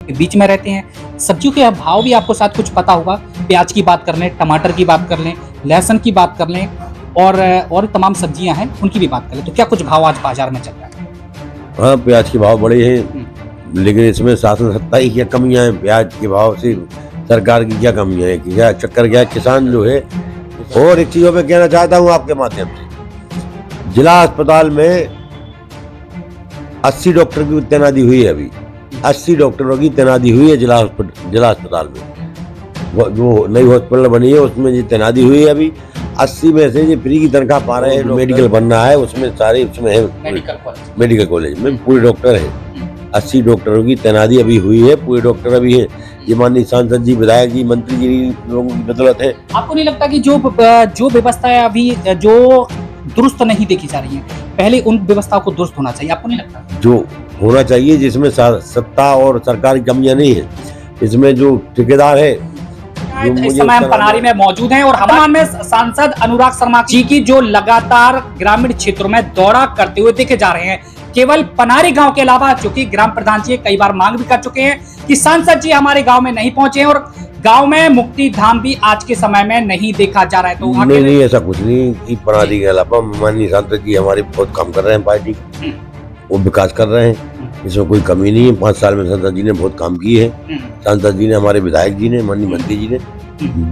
के बीच में रहते हैं। सब्जियों के भाव भी आपको शायद कुछ पता होगा। प्याज की बात कर लें, टमाटर की बात कर लें, लहसुन की बात कर लें और तमाम सब्जियां हैं उनकी भी बात कर लें, तो क्या कुछ भाव आज बाजार में चल रहा है? हाँ, प्याज के भाव बढ़े हैं, लेकिन इसमें शासन सत्ता की क्या कमियां हैं? प्याज के भाव से सरकार की क्या कमियां हैं? क्या चक्कर क्या है? किसान जो है। और एक चीज़ मैं कहना चाहता हूँ आपके माध्यम से, जिला अस्पताल में 80 डॉक्टर की तैनाती हुई है। अभी 80 डॉक्टरों की तैनाती हुई है जिला अस्पताल में। जो नई हॉस्पिटल बनी है उसमें ये तैनाती हुई है। अभी 80 में से ये फ्री की तनख्वाह पा रहे हैं। मेडिकल बनना है उसमें सारे उसमें है, मेडिकल कॉलेज में पूरे डॉक्टर हैं। 80 डॉक्टरों की तैनाती अभी हुई है, पूरे डॉक्टर अभी हैं। ये माननीय सांसद जी, विधायक जी, मंत्री जी लोगों की बदौलत है। आपको नहीं लगता कि जो व्यवस्था है अभी जो दुरुस्त नहीं देखी जा रही है, पहले उन व्यवस्थाओं को दुरुस्त होना चाहिए? आपको नहीं लगता? जो होना चाहिए, जिसमें सत्ता और सरकार की कमियां नहीं है, इसमें जो ठेकेदार है। इस समय हम पनारी में मौजूद हैं और हमारे में सांसद अनुराग शर्मा जी की जो लगातार ग्रामीण क्षेत्रों में दौरा करते हुए देखे जा रहे हैं। केवल पनारी गांव के अलावा, चूंकि ग्राम प्रधान जी कई बार मांग भी कर चुके हैं कि सांसद जी हमारे गांव में नहीं पहुंचे हैं और गांव में मुक्ति धाम भी आज के समय में नहीं देखा जा रहा है। तो नहीं, ऐसा कुछ नहीं कि पनारी के अलावा माननीय सांसद जी हमारे बहुत काम कर रहे हैं, पार्टी वो विकास कर रहे हैं, इसमें कोई कमी नहीं है। 5 साल में सांसद जी ने बहुत काम किए हैं। सांसद जी ने, हमारे विधायक जी ने, माननीय मंत्री जी ने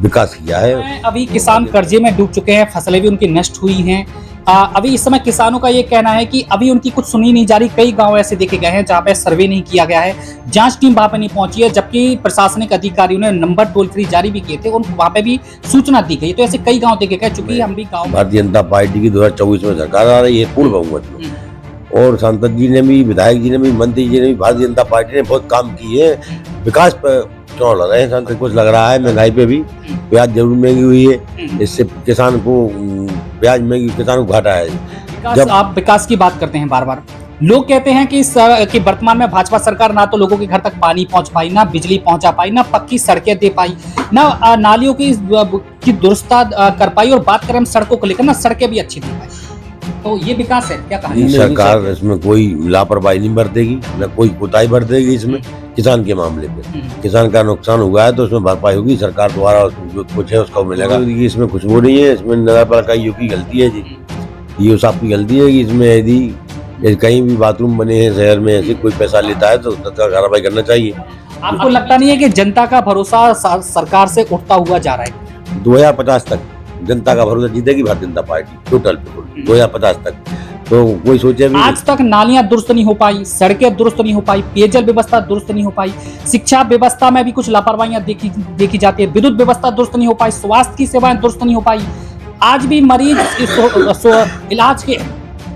विकास किया है। अभी किसान कर्जे में डूब चुके हैं, फसलें भी उनकी नष्ट हुई हैं। अभी इस समय किसानों का ये कहना है कि अभी उनकी कुछ सुनी नहीं जा रही। कई गांव ऐसे देखे गए हैं जहां पे सर्वे नहीं किया गया है, जांच टीम वहां पे नहीं पहुंची है, जबकि प्रशासनिक अधिकारियों ने नंबर टोल फ्री जारी भी किए थे और वहां पे भी सूचना दी गई। तो ऐसे कई गांव देखे गए। चूंकि हम भी गाँव, भारतीय जनता पार्टी की 2024 में सरकार आ रही है पूर्ण बहुमत में, और सांसद जी ने भी, विधायक जी ने भी, मंत्री जी ने भी, भारतीय जनता पार्टी ने बहुत काम किए हैं। विकास पर चुनाव लड़ रहे हैं। सांसद कुछ लग रहा है महंगाई पे भी, प्याज जरूर महंगी हुई है, इससे किसान को प्याज महंगी, किसान को घाटा है। जब आप विकास की बात करते हैं बार बार, लोग कहते हैं कि वर्तमान में भाजपा सरकार ना तो लोगों के घर तक पानी पहुंच पाई, ना बिजली पहुंचा पाई, ना पक्की सड़कें दे पाई, ना नालियों की दुरुस्ता कर पाई, और बात करें हम सड़कों को लेकर, ना सड़कें भी अच्छी दे पाई। तो ये विकास है क्या? कहानी सरकार इसमें कोई लापरवाही नहीं बरतेगी, न कोई कोताही बरतेगी इसमें। किसान के मामले पे किसान का नुकसान हुआ है तो उसमें भरपाई होगी सरकार द्वारा, जो कुछ है उसको मिलेगा। इसमें कुछ वो नहीं है, इसमें नगर पालिका की गलती है जी, ये साहब की गलती है कि इसमें यदि कहीं भी बाथरूम बने हैं शहर में, ऐसे कोई पैसा लेता है तो तत्काल कार्रवाई करना चाहिए। आपको लगता नहीं है कि जनता का भरोसा सरकार से उठता हुआ जा रहा है? 2050 तक जनता का भरोसा जीतेगी भारतीय जनता पार्टी, टोटल 2050 तक। तो कोई सोचे भी आज तक नालियां दुरुस्त नहीं हो पाई, सड़कें दुरुस्त नहीं हो पाई, पेयजल व्यवस्था दुरुस्त नहीं हो पाई, शिक्षा व्यवस्था में भी कुछ लापरवाहियां देखी जाती है, विद्युत व्यवस्था दुरुस्त नहीं हो पाई, स्वास्थ्य की सेवाएं दुरुस्त नहीं हो पाई। आज भी मरीज इलाज के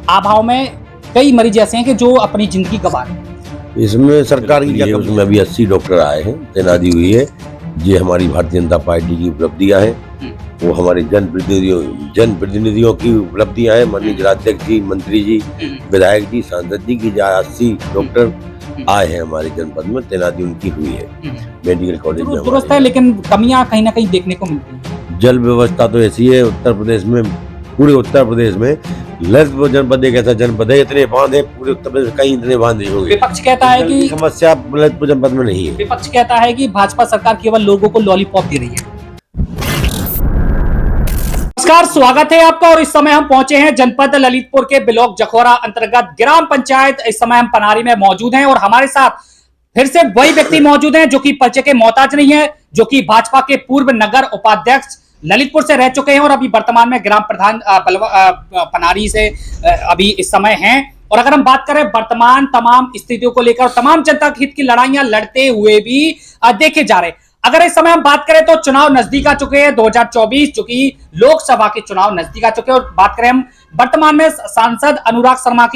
अभाव में कई मरीज ऐसे हैं कि जो अपनी जिंदगी गंवा रहे हैं। इसमें सरकार की क्या? उसमें अभी 80 डॉक्टर आए हैं, तैनाती हुई है। ये हमारी भारतीय जनता पार्टी की उपलब्धियां हैं, वो हमारे जनप्रतिनिधियों की उपलब्धियां हैं। माननीय जिलाध्यक्ष जी, मंत्री जी, विधायक जी, सांसद जी की 80 डॉक्टर आए हैं हमारे जनपद में, तैनाती उनकी हुई है मेडिकल कॉलेज में। दुरुस्त है, लेकिन कमियां कहीं ना कहीं देखने को मिलती है। जल व्यवस्था तो ऐसी है उत्तर प्रदेश में, पूरे उत्तर प्रदेश में ललितपुर जनपद एक ऐसा जनपद है, इतने बांध है पूरे उत्तर प्रदेश, कहीं इतने बांध नहीं होंगे। विपक्ष कहता है कि समस्या ललितपुर जनपद में नहीं है। विपक्ष कहता है कि भाजपा सरकार केवल लोगों को लॉलीपॉप दे रही है। नमस्कार, स्वागत है आपका। और इस समय हम पहुंचे हैं जनपद ललितपुर के ब्लॉक जखौरा अंतर्गत ग्राम पंचायत। इस समय हम पनारी में मौजूद हैं और हमारे साथ फिर से वही व्यक्ति मौजूद हैं जो कि परिचय के मोहताज नहीं है, जो कि भाजपा के पूर्व नगर उपाध्यक्ष ललितपुर से रह चुके हैं और अभी वर्तमान में ग्राम प्रधान पनारी से अभी इस समय हैं। और अगर हम बात करें वर्तमान तमाम स्थितियों को लेकर, तमाम जनता के हित की लड़ाइयां लड़ते हुए भी देखे जा रहे हैं। अगर इस समय हम बात करें तो चुनाव नजदीक आ चुके हैं, 2024 जो कि लोकसभा के चुनाव नजदीक आ चुके हैं। और बात करें हम वर्तमान में सांसद अनुराग शर्मा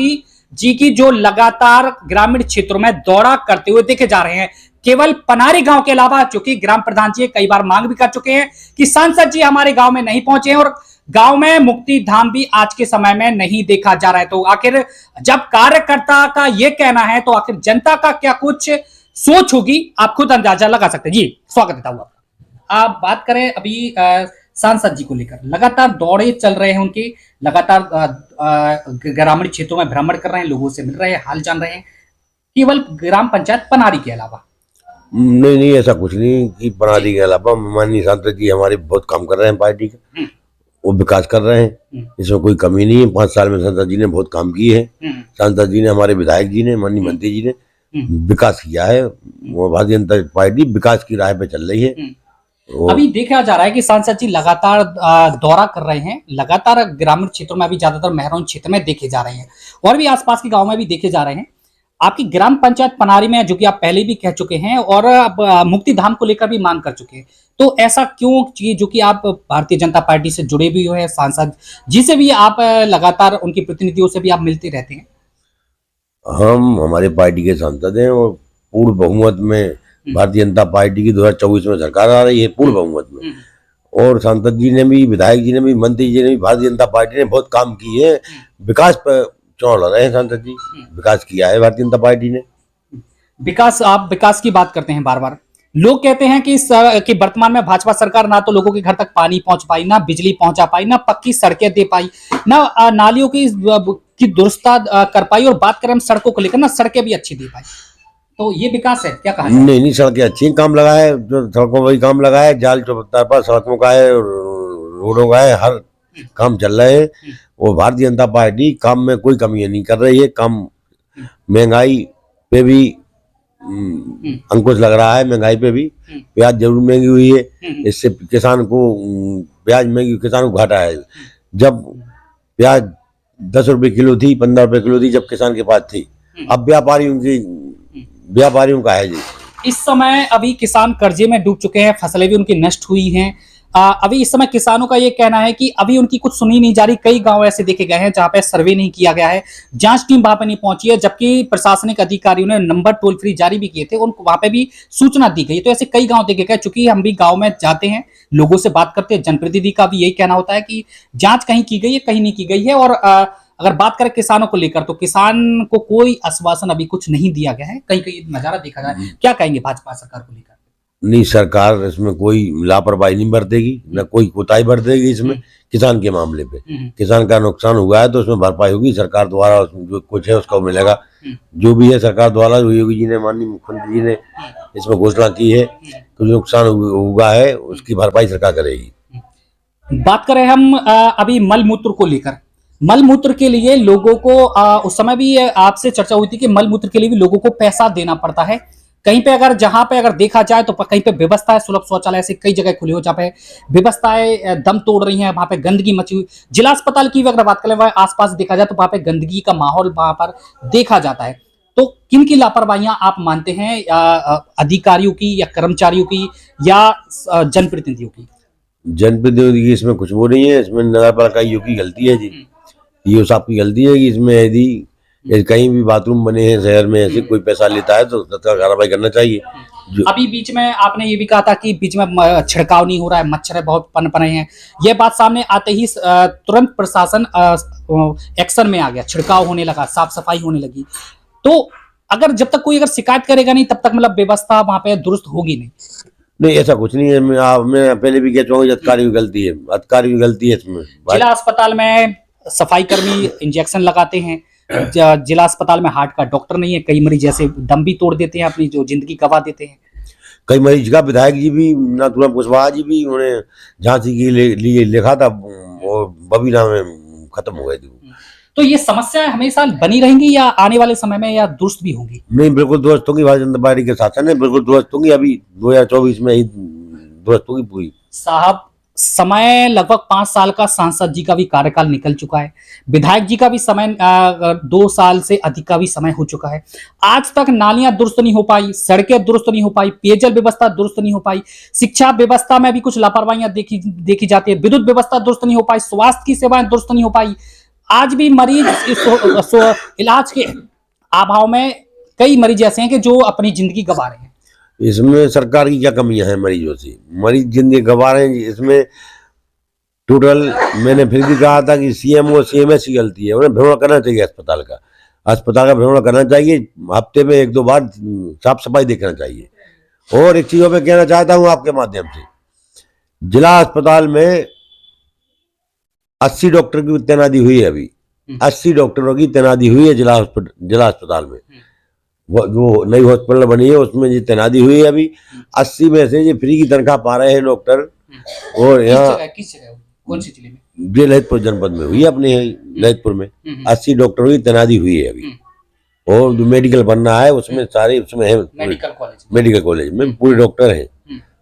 जी की जो लगातार ग्रामीण क्षेत्रों में दौरा करते हुए देखे जा रहे हैं। केवल पनारी गांव के अलावा, चूंकि ग्राम प्रधान जी कई बार मांग भी कर चुके हैं कि सांसद जी हमारे गांव में नहीं पहुंचे हैं और गांव में मुक्ति धाम भी आज के समय में नहीं देखा जा रहा है। तो आखिर जब कार्यकर्ता का यह कहना है तो आखिर जनता का क्या कुछ सोच होगी, आप खुद अंदाजा लगा सकते हैं। जी, स्वागत देता हूं आपका। आप बात करें अभी सांसद जी को लेकर, लगातार दौरे चल रहे हैं उनके, लगातार ग्रामीण क्षेत्रों में भ्रमण कर रहे हैं, लोगों से मिल रहे हैं, हाल जान रहे हैं, केवल ग्राम पंचायत पनारी के अलावा। नहीं नहीं, ऐसा कुछ नहीं कि प्रणाली के अलावा माननीय सांसद जी हमारे बहुत काम कर रहे हैं पार्टी का, वो विकास कर रहे हैं, इसमें कोई कमी नहीं है। 5 साल में सांसद जी ने बहुत काम किए हैं। सांसद जी ने, हमारे विधायक जी ने, माननीय मंत्री जी ने विकास किया है। वो भारतीय जनता पार्टी विकास की राह पे चल रही है। अभी देखा जा रहा है कि सांसद जी लगातार दौरा कर रहे हैं, लगातार ग्रामीण क्षेत्रों में, अभी ज्यादातर महरौन क्षेत्र में देखे जा रहे हैं और भी आसपास के गांव में भी देखे जा रहे हैं। आपकी ग्राम पंचायत पनारी में, जो कि आप पहले भी कह चुके हैं और अब मुक्ति धाम को लेकर भी मांग कर चुके हैं, तो ऐसा क्यों चाहिए, जो कि आप भारतीय जनता पार्टी से जुड़े भी हुए हैं, सांसद जी से भी आप लगातार, उनके प्रतिनिधियों से भी आप मिलते रहते हैं? हम हमारे पार्टी के सांसद हैं और पूर्ण बहुमत में भारतीय जनता पार्टी की 2024 में सरकार आ रही है, पूर्ण बहुमत में। और सांसद जी ने भी, विधायक जी ने भी, मंत्री जी ने भी, भारतीय जनता पार्टी ने बहुत काम किए हैं। विकास पर चुनाव लड़ रहे हैं सांसद जी, विकास किया है भारतीय जनता पार्टी ने। विकास, आप विकास की बात करते हैं बार बार। लोग कहते हैं कि वर्तमान में भाजपा सरकार ना तो लोगों के घर तक पानी पहुंच पाई, ना बिजली पहुंचा पाई, ना पक्की सड़कें दे पाई, ना नालियों की दुरुस्ता कर पाई, और बात करें हम सड़कों को लेकर, ना सड़कें भी अच्छी दे पाई। तो ये विकास है क्या? कहा नहीं नहीं, सड़कें अच्छी, काम लगा है, जो सड़कों वही काम लगा है, जाल चौपत्ता पर सड़कों का है, रोडों का है, हर काम चल रहे हैं। वो भारतीय जनता पार्टी काम में कोई कमी नहीं कर रही है। काम, महंगाई पे भी अंकुश लग रहा है, महंगाई पे भी। प्याज जरूर महंगी हुई है, इससे किसान को, प्याज महंगी, किसान को घाटा है। जब प्याज 10 रुपए किलो थी, 15 रुपए किलो थी जब किसान के पास थी, अब व्यापारियों का है जी। इस समय अभी किसान कर्जे में डूब चुके हैं, फसलें भी उनकी नष्ट हुई हैं। अभी इस समय किसानों का ये कहना है कि अभी उनकी कुछ सुनी नहीं जा रही। कई गांव ऐसे देखे गए हैं जहां पे सर्वे नहीं किया गया है, जांच टीम वहां पे नहीं पहुंची है, जबकि प्रशासनिक अधिकारियों ने नंबर टोल फ्री जारी भी किए थे, उनको वहां पे भी सूचना दी गई। तो ऐसे कई गांव देखे गए। चूंकि हम भी गांव में जाते हैं, लोगों से बात करते हैं, जनप्रतिनिधि का भी यही कहना होता है कि जांच कहीं की गई है, कहीं नहीं की गई है। और अगर बात करें किसानों को लेकर, तो किसान को कोई आश्वासन अभी कुछ नहीं दिया गया है। कहीं कहीं नजारा देखा जाए, क्या कहेंगे भाजपा सरकार को लेकर? नहीं, सरकार इसमें कोई लापरवाही नहीं बरतेगी, न कोई कोताही बरतेगी इसमें। किसान के मामले पे किसान का नुकसान हुआ है तो उसमें भरपाई होगी सरकार द्वारा, जो कुछ है उसका मिलेगा। जो भी है सरकार द्वारा, योगी जी ने, माननीय मुख्यमंत्री जी ने इसमें घोषणा की है कि जो नुकसान हुआ है उसकी भरपाई सरकार करेगी। बात करें हम अभी मल मूत्र को लेकर, मल मूत्र के लिए लोगों को उस समय भी आपसे चर्चा हुई थी कि मल मूत्र के लिए भी लोगों को पैसा देना पड़ता है। कहीं पे अगर, जहां पे अगर देखा जाए तो कहीं पे व्यवस्था है, सुलभ शौचालय ऐसे कई जगह खुली हो जहां पे व्यवस्थाएं दम तोड़ रही हैं, वहां पे गंदगी मची हुई। जिला अस्पताल की अगर बात करें, वह आसपास देखा जाए तो वहां पे गंदगी का माहौल वहां पर देखा जाता है। तो किन की लापरवाहियां आप मानते हैं, अधिकारियों की या कर्मचारियों की या जनप्रतिनिधियों की? जनप्रतिनिधि की इसमें कुछ वो नहीं है, इसमें नगर पालिका की गलती है जी। ये साहब की गलती है कि इसमें यदि कहीं भी बाथरूम बने हैं शहर में, ऐसे कोई पैसा लेता है तो तत्काल कार्रवाई करना चाहिए। अभी बीच में आपने ये भी कहा था कि बीच में छिड़काव नहीं हो रहा है, मच्छर बहुत पनप रहे हैं। ये बात सामने आते ही तुरंत प्रशासन एक्शन में आ गया, छिड़काव होने लगा, साफ सफाई होने लगी। तो अगर जब तक कोई अगर शिकायत करेगा नहीं, तब तक मतलब व्यवस्था वहां पे दुरुस्त होगी नहीं। नहीं, ऐसा कुछ नहीं है। मैं पहले भी कह चुका हूँ, अधिकारी की गलती है, अधिकारी की गलती है इसमें। जिला अस्पताल में सफाई कर्मी इंजेक्शन लगाते हैं, जिला अस्पताल में हार्ट का डॉक्टर नहीं है, कई मरीज जैसे दम भी तोड़ देते हैं, अपनी जो जिंदगी गवा देते हैं। कई मरीज का विधायक जी भी, नाथूराम कुशवाहा जी भी, उन्हें झांसी के लिए लिखा था, वो बबीना में खत्म हो गए थे। तो ये समस्या हमेशा बनी रहेंगी या आने वाले समय में या दुरुस्त भी होंगी? नहीं, बिल्कुल दुरुस्त होगी। भारतीय जनता पार्टी के शासन है, बिल्कुल दुरुस्त होगी। अभी 2024 में ही दुरुस्त होगी पूरी। साहब, समय लगभग 5 साल का सांसद जी का भी कार्यकाल निकल चुका है, विधायक जी का भी समय 2 साल से अधिक का भी समय हो चुका है। आज तक नालियां दुरुस्त नहीं हो पाई, सड़कें दुरुस्त नहीं हो पाई, पेयजल व्यवस्था दुरुस्त नहीं हो पाई, शिक्षा व्यवस्था में भी कुछ लापरवाहियां देखी जाती है, विद्युत व्यवस्था दुरुस्त नहीं हो पाई, स्वास्थ्य की सेवाएं दुरुस्त नहीं हो पाई। आज भी मरीज इलाज के अभाव में कई मरीज ऐसे हैं कि जो अपनी जिंदगी गंवा रहे हैं। इसमें सरकार की क्या कमियां हैं? मरीजों से, मरीज जिंदगी गंवा रहे हैं। इसमें टोटल, मैंने फिर भी कहा था कि सीएमओ सीएमएस की गलती है, उन्हें भ्रमण करना चाहिए अस्पताल का भ्रमण करना चाहिए, हफ्ते में 1-2 बार साफ सफाई देखना चाहिए। और एक चीजों में कहना चाहता हूं आपके माध्यम से, जिला अस्पताल में 80 डॉक्टर की तैनाती हुई है। अभी 80 डॉक्टरों की तैनाती हुई है जिला अस्पताल में। वो जो नई हॉस्पिटल बनी है उसमें जी तैनाती हुई है अभी। 80 में से जी फ्री की तनख्वाह पा रहे हैं डॉक्टर। और यहाँ किस जगह कौन सी जिले में? ये ललितपुर जनपद में हुई है अपने ललितपुर में 80 डॉक्टरों की तैनाती हुई है अभी। और जो मेडिकल बनना है उसमें सारे उसमें है, मेडिकल कॉलेज में पूरे डॉक्टर हैं।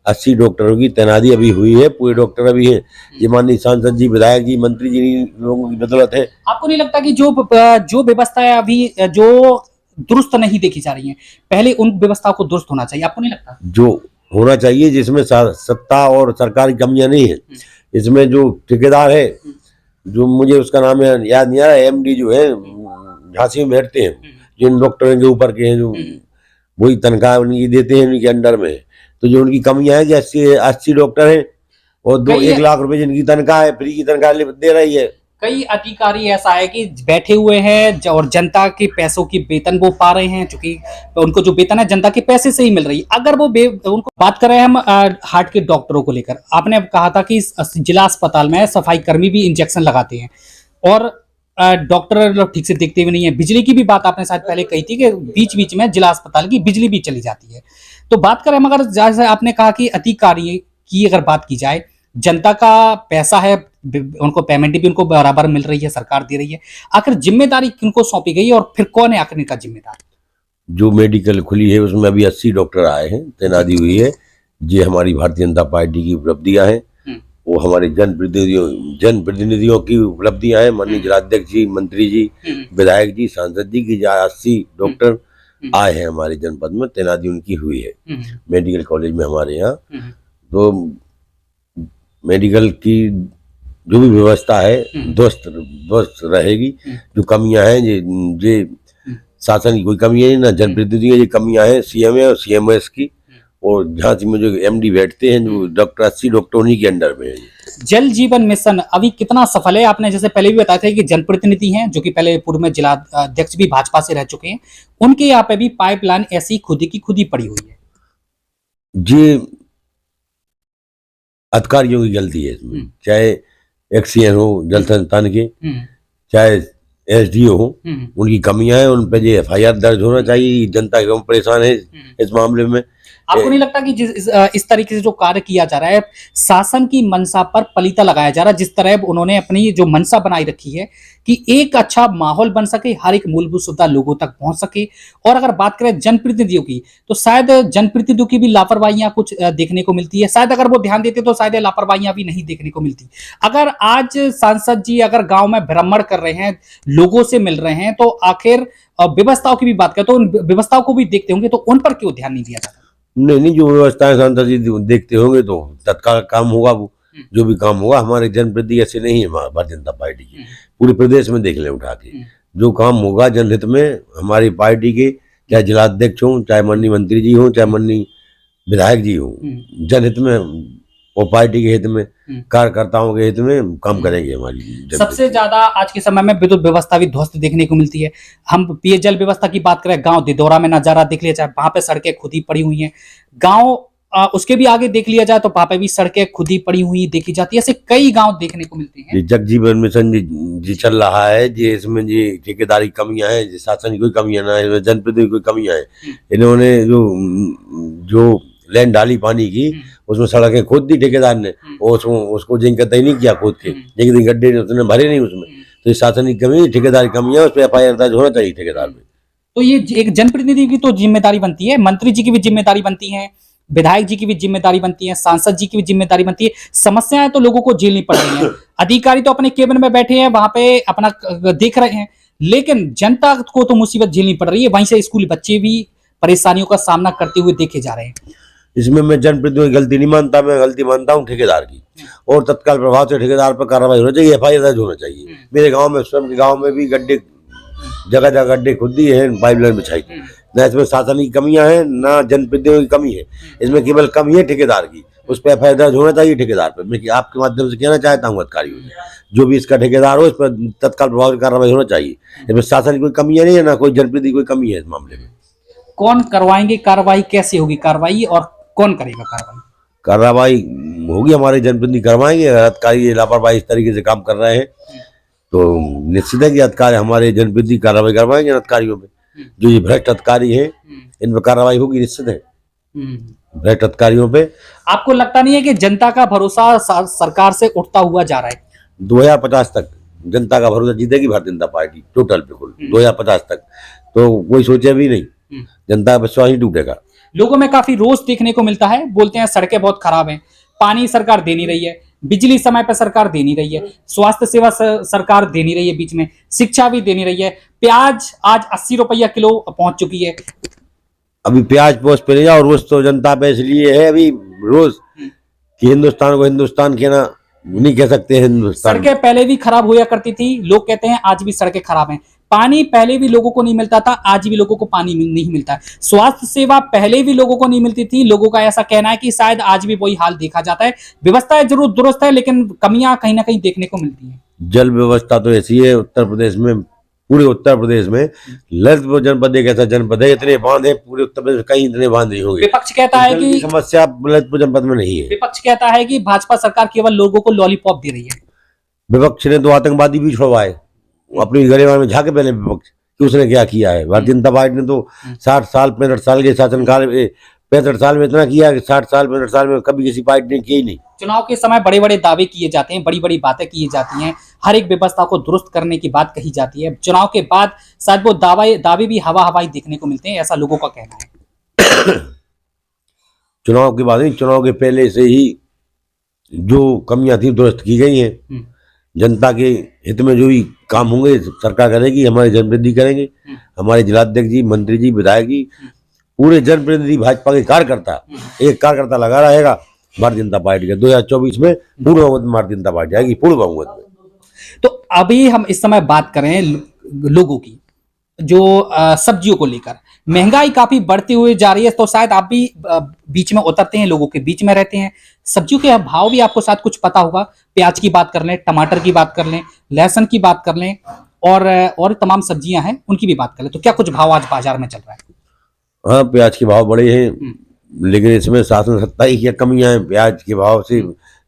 80 डॉक्टरों की तैनाती अभी हुई है, पूरे डॉक्टर अभी हैं। ये माननीय सांसद जी, विधायक जी, मंत्री जी लोगों की बदौलत है। आपको नहीं लगता कि जो व्यवस्था है अभी जो दुरुस्त नहीं देखी जा रही है, पहले उन व्यवस्थाओं को दुरुस्त होना चाहिए? आपको नहीं लगता? जो होना चाहिए, जिसमें सत्ता और सरकार की कमियां नहीं है, इसमें जो ठेकेदार है, जो मुझे उसका नाम याद नहीं आ रहा, एमडी जो है झांसी में बैठते हैं, जिन डॉक्टरों के ऊपर के हैं, जो वही तनख्वाह उनकी देते हैं, उनके अंडर में। तो जो उनकी कमियां है कि 80 डॉक्टर हैं और 1 लाख रुपए जिनकी तनख्वाह है, फ्री की तनख्वाह दे रही है। कई अधिकारी ऐसा है कि बैठे हुए हैं और जनता के पैसों की वेतन वो पा रहे हैं, क्योंकि उनको जो वेतन है जनता के पैसे से ही मिल रही है। अगर वो उनको बात कर रहे हैं हम हार्ट के डॉक्टरों को लेकर, आपने कहा था कि जिला अस्पताल में सफाई कर्मी भी इंजेक्शन लगाते हैं और डॉक्टर ठीक से देखते हुए नहीं है। बिजली की भी बात आपने शायद पहले कही थी कि बीच बीच में जिला अस्पताल की बिजली भी चली जाती है। तो बात करें मगर जैसे आपने कहा कि अधिकारी की अगर बात की जाए, जनता का पैसा है, उनको पेमेंट भी उनको बराबर मिल रही है, सरकार दे रही है, आखिर जिम्मेदारी किनको सौंपी गई है और फिर कौन है आखिर इनका जिम्मेदार? जो मेडिकल खुली है उसमें अभी 80 डॉक्टर आए हैं, तैनाती हुई है। ये हमारी भारतीय जनता पार्टी की उपलब्धियां हैं, वो हमारे जनप्रतिनिधियों की उपलब्धियां हैं। माननीय जिलाध्यक्ष जी, मंत्री जी, विधायक जी, सांसद जी की 80 डॉक्टर आए हैं हमारे जनपद में, तैनाती उनकी हुई है मेडिकल कॉलेज में हमारे यहाँ। तो मेडिकल की जो भी व्यवस्था है दुरुस्त रहेगी। जो कमियां हैं ये शासन की कोई कमी है ना, जनप्रतिनिधियों की कमियां हैं सीएमए और सीएमएस की, और झांसी में जो एमडी बैठते हैं, जो डॉक्टर 80 डॉक्टर उन्हीं के अंडर में है। जल जीवन मिशन अभी कितना सफल है? आपने जैसे पहले भी बताया था कि जनप्रतिनिधि हैं जो कि पहले पूर्व में जिला अध्यक्ष भी भाजपा से रह चुके हैं, उनके यहाँ पे भी पाइपलाइन ऐसी खुद की पड़ी हुई है। जी अधिकारियों की गलती है इसमें, चाहे एक्सीएन हो जल संस्थान के, चाहे एसडीओ हो, उनकी कमियां हैं, उन पे एफआईआर दर्ज होना चाहिए। जनता क्यों परेशान है इस मामले में? आपको नहीं लगता कि इस तरीके से जो कार्य किया जा रहा है, शासन की मनसा पर पलीता लगाया जा रहा है? जिस तरह उन्होंने अपनी जो मनसा बनाई रखी है कि एक अच्छा माहौल बन सके, हर एक मूलभूत सुविधा लोगों तक पहुंच सके। और अगर बात करें जनप्रतिनिधियों की, तो शायद जनप्रतिनिधियों की भी लापरवाहियां कुछ देखने को मिलती है। शायद अगर वो ध्यान देते तो शायद लापरवाहियां भी नहीं देखने को मिलती। अगर आज सांसद जी अगर गांव में भ्रमण कर रहे हैं, लोगों से मिल रहे हैं, तो आखिर व्यवस्थाओं की भी बात करें तो उन व्यवस्थाओं को भी देखते होंगे, तो उन पर क्यों ध्यान नहीं दिया जाता? नहीं, जो व्यवस्थाएं सांसद जी देखते होंगे तो तत्काल काम होगा। वो जो भी काम होगा, हमारे जनप्रतिनिधि ऐसे नहीं है भारतीय जनता पार्टी की, पूरे प्रदेश में देख ले उठा के, जो काम होगा जनहित में हमारी पार्टी के, चाहे जिलाध्यक्ष हो, चाहे माननीय मंत्री जी हो, चाहे माननीय विधायक जी हो, जनहित में और पार्टी के हित में, कार्यकर्ताओं के हित में काम करेंगे। हमारी सबसे ज्यादा आज के समय में विद्युत व्यवस्था भी ध्वस्त देखने को मिलती है। हम पेयजल व्यवस्था की बात करें, गांव दिदौरा में नजारा देख लिया जाए, वहां पे सड़कें खुद ही पड़ी हुई हैं। गांव उसके भी आगे देख लिया जाए तो वहां पे भी सड़कें खुद ही पड़ी हुई देखी जाती है। ऐसे कई गांव देखने को मिलते हैं। जगजीवन मिशन जी चल रहा है जी, इसमें जी ठेकेदारी कमियां हैं, शासन की कोई कमियां ना है, जनप्रतिनिधि की कोई कमियां है। इन्होंने जो लैंड डाली पानी की, उसमें सड़कें खोद दी ठेकेदार ने, और उसको जिंकता नहीं किया खोद के, लेकिन गड्ढे उसने भरे नहीं उसमें। तो शासन की कमी, ठेकेदार की कमी है, उस पर एफआईआर दर्ज होना चाहिए ठेकेदार पे। तो ये एक जनप्रतिनिधि की तो जिम्मेदारी बनती है, मंत्री जी की भी जिम्मेदारी बनती है, विधायक जी की भी जिम्मेदारी बनती है, सांसद जी की भी जिम्मेदारी बनती है। समस्याएं तो लोगों को झेलनी पड़ रही हैं। अधिकारी तो अपने केबिन में बैठे हैं, वहां पे अपना देख रहे हैं, लेकिन जनता को तो मुसीबत झेलनी पड़ रही है। वहीं से स्कूली बच्चे भी परेशानियों का सामना करते हुए देखे जा रहे हैं। इसमें मैं जनप्रतिनिधियों की गलती नहीं मानता, मैं गलती मानता हूँ ठेकेदार की, और तत्काल प्रभाव से ठेकेदार पर कार्रवाई होना चाहिए, एफआईआर दर्ज होना चाहिए। मेरे गांव में, स्वयं के गांव में भी गड्ढे, जगह जगह गड्ढे खुद ही है, पाइपलाइन बिछाई। ना इसमें शासन की कमियां हैं, ना जनप्रतिनिधियों की कमी है, इसमें केवल कमी है ठेकेदार की। उस पर एफआईआर दर्ज होना चाहिए ठेकेदार पर। मैं आपके माध्यम से कहना चाहता हूँ अधिकारियों से, जो भी इसका ठेकेदार हो, इस पर तत्काल प्रभाव से कार्रवाई होना चाहिए। इसमें शासन की कोई कमी नहीं है, ना कोई जनप्रतिनिधि कोई कमी है इस मामले में। कौन करवाएंगे कार्रवाई? कैसे होगी कार्रवाई और कौन करेगा कार्रवाई? कार्रवाई होगी, हमारे जनप्रतिनिधि करवाएंगे। अगर अधिकारी लापरवाही इस तरीके से काम कर रहे हैं तो निश्चित है कि अधिकारी, हमारे जनप्रतिनिधि कार्रवाई करवाएंगे अधिकारियों पे। जो ये भ्रष्ट अधिकारी है इन पर कार्रवाई होगी निश्चित है, भ्रष्ट अधिकारियों पे। आपको लगता नहीं है कि जनता का भरोसा सरकार से उठता हुआ जा रहा है? 2050 तक जनता का भरोसा जीतेगी भारतीय जनता पार्टी टोटल, बिल्कुल 2050 तक तो कोई सोचे भी नहीं, जनता का विश्वास ही टूटेगा। लोगों में काफी रोष देखने को मिलता है, बोलते हैं सड़कें बहुत खराब हैं, पानी सरकार दे नहीं रही है, बिजली समय पर सरकार दे नहीं रही है, स्वास्थ्य सेवा सरकार दे नहीं रही है, बीच में शिक्षा भी दे नहीं रही है, प्याज आज 80 रुपया किलो पहुंच चुकी है। अभी प्याज पोस्ट पे नहीं जाओ, रोज तो जनता पे इसलिए है अभी रोज कि हिंदुस्तान को हिंदुस्तान कहना नहीं कह सकते। हिंदुस्तान सड़कें पहले भी खराब हुआ करती थी, लोग कहते हैं आज भी सड़कें खराब हैं। पानी पहले भी लोगों को नहीं मिलता था, आज भी लोगों को पानी नहीं मिलता है। स्वास्थ्य सेवा पहले भी लोगों को नहीं मिलती थी, लोगों का ऐसा कहना है कि शायद आज भी वही हाल देखा जाता है। व्यवस्था जरूर दुरुस्त है, लेकिन कमियां कहीं ना कहीं देखने को मिलती है। जल व्यवस्था तो ऐसी है उत्तर प्रदेश में, पूरे उत्तर प्रदेश में ललितपुर जनपद एक ऐसा जनपद है, इतने बांध है पूरे उत्तर प्रदेश में, कहीं इतने बांध नहीं होंगे। विपक्ष कहता है कि समस्या ललितपुर जनपद में नहीं है। विपक्ष कहता है कि भाजपा सरकार केवल लोगों को लॉलीपॉप दे रही है। विपक्ष ने तो आतंकवादी भी छुड़वाए, अपनी गरेबान में झाके पहले विपक्ष कि उसने क्या किया है। भारतीय जनता पार्टी ने तो 60 साल 65 साल के शासनकाल में 65 साल में इतना किया कि 60 साल 65 साल में कभी किसी पार्टी ने किया ही नहीं। चुनाव के समय बड़े बड़े दावे किए जाते हैं, बड़ी बड़ी बातें की जाती हैं, हर एक व्यवस्था को दुरुस्त करने की बात कही जाती है। चुनाव के बाद शायद वो दावे भी हवा हवाई देखने को मिलते हैं, ऐसा लोगों का कहना है। चुनाव के बाद नहीं, चुनाव के पहले से ही जो कमियां थी दुरुस्त की गई हैं। जनता के हित में जो भी काम होंगे सरकार करेगी, हमारे जनप्रतिनिधि करेंगे, हमारे जिलाध्यक्ष जी, मंत्री जी, विधायक जी, पूरे जनप्रतिनिधि भाजपा के कार्यकर्ता, एक कार्यकर्ता लगा रहेगा भारतीय जनता पार्टी का। 2024 में पूर्ण बहुमत में भारतीय जनता पार्टी आएगी, पूर्ण बहुमत में। तो अभी हम इस समय बात करें लोगों की, जो सब्जियों को लेकर महंगाई काफी बढ़ती हुई जा रही है, तो शायद आप भी बीच में उतरते हैं, लोगों के बीच में रहते हैं, सब्जियों के भाव भी आपको शायद कुछ पता होगा। प्याज की बात कर लें, टमाटर की बात कर लें, लहसुन की बात कर लें, और तमाम सब्जियां हैं उनकी भी बात कर लें, तो क्या कुछ भाव आज बाजार में चल रहा है? हाँ, प्याज के भाव बढ़े हैं, लेकिन इसमें शासन सत्ता की क्या कमियां हैं? प्याज के भाव से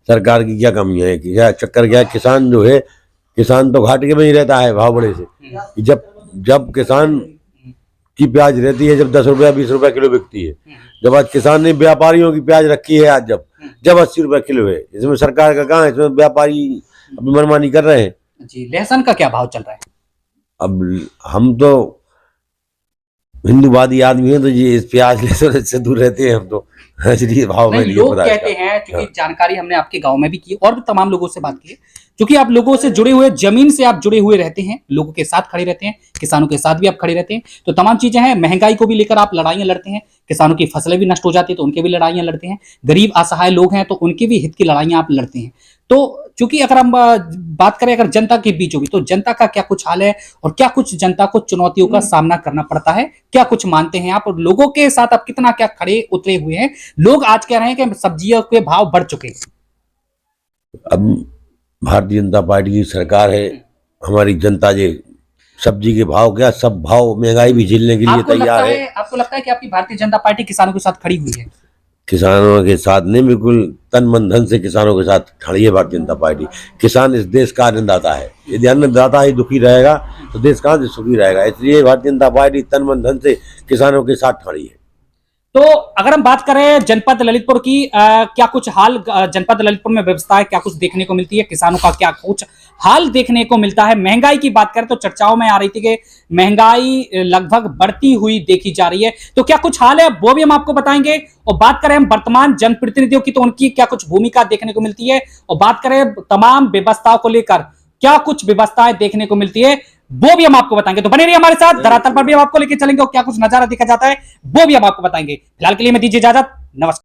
सरकार की क्या कमियां है? क्या चक्कर क्या है? किसान जो है, किसान तो घाटे में ही रहता है भाव बढ़े से। जब किसान की प्याज रहती है, जब 10 रुपया 20 रुपया किलो बिकती है, जब आज किसान ने व्यापारियों की प्याज रखी है, आज जब 80 रुपया किलो है, इसमें सरकार का कहाँ है? इसमें व्यापारी अपनी मनमानी कर रहे हैं जी। लहसुन का क्या भाव चल रहा है? अब हम तो हिंदूवादी आदमी है, तो ये इस प्याज लहसुन से दूर रहते हैं हम तो, इसलिए भाव में लोग कहते हैं, क्योंकि जानकारी हमने आपके गांव में भी की और भी तमाम लोगों से बात की है, क्योंकि आप लोगों से जुड़े हुए, जमीन से आप जुड़े हुए रहते हैं, लोगों के साथ खड़े रहते हैं, किसानों के साथ भी आप खड़े रहते हैं, तो तमाम चीजें हैं। महंगाई को भी लेकर आप लड़ाइयां लड़ते हैं, किसानों की फसलें भी नष्ट हो जाती है तो उनके भी लड़ाइयां लड़ते हैं, गरीब असहाय लोग हैं तो उनके भी हित की लड़ाइयां आप लड़ते हैं। तो चूंकि अगर हम बात करें अगर जनता के बीच होगी, तो जनता का क्या कुछ हाल है और क्या कुछ जनता को चुनौतियों का सामना करना पड़ता है, क्या कुछ मानते हैं आप, और लोगों के साथ आप कितना क्या खड़े उतरे हुए हैं? लोग आज कह रहे हैं कि सब्जियों के भाव बढ़ चुके हैं। अब भारतीय जनता पार्टी की सरकार है, हमारी जनता जे सब्जी के भाव क्या, सब भाव महंगाई भी झेलने के लिए तैयार है। आपको लगता है कि आपकी भारतीय जनता पार्टी किसानों के साथ खड़ी हुई है? किसानों के साथ नहीं, बिल्कुल तन मन धन से किसानों के साथ खड़ी है भारतीय जनता पार्टी। किसान इस देश का अन्नदाता है, यदि अन्नदाता ही दुखी रहेगा तो देश कहाँ से सुखी रहेगा? इसलिए भारतीय जनता पार्टी तन मन धन से किसानों के साथ खड़ी है। तो अगर हम बात करें जनपद ललितपुर की, क्या कुछ हाल जनपद ललितपुर में व्यवस्था है, क्या कुछ देखने को मिलती है, किसानों का क्या कुछ हाल देखने को मिलता है? महंगाई की बात करें तो चर्चाओं में आ रही थी कि महंगाई लगभग बढ़ती हुई देखी जा रही है, तो क्या कुछ हाल है वो भी हम आपको बताएंगे। और बात करें हम वर्तमान जनप्रतिनिधियों की, तो उनकी क्या कुछ भूमिका देखने को मिलती है, और बात करें तमाम व्यवस्थाओं को लेकर क्या कुछ व्यवस्थाएं देखने को मिलती है, वो भी हम आपको बताएंगे। तो बने रहिए हमारे साथ, धरातल पर भी हम आपको लेकर चलेंगे और क्या कुछ नजारा देखा जाता है वो भी हम आपको बताएंगे। फिलहाल के लिए मैं दीजिए इजाजत, नमस्कार।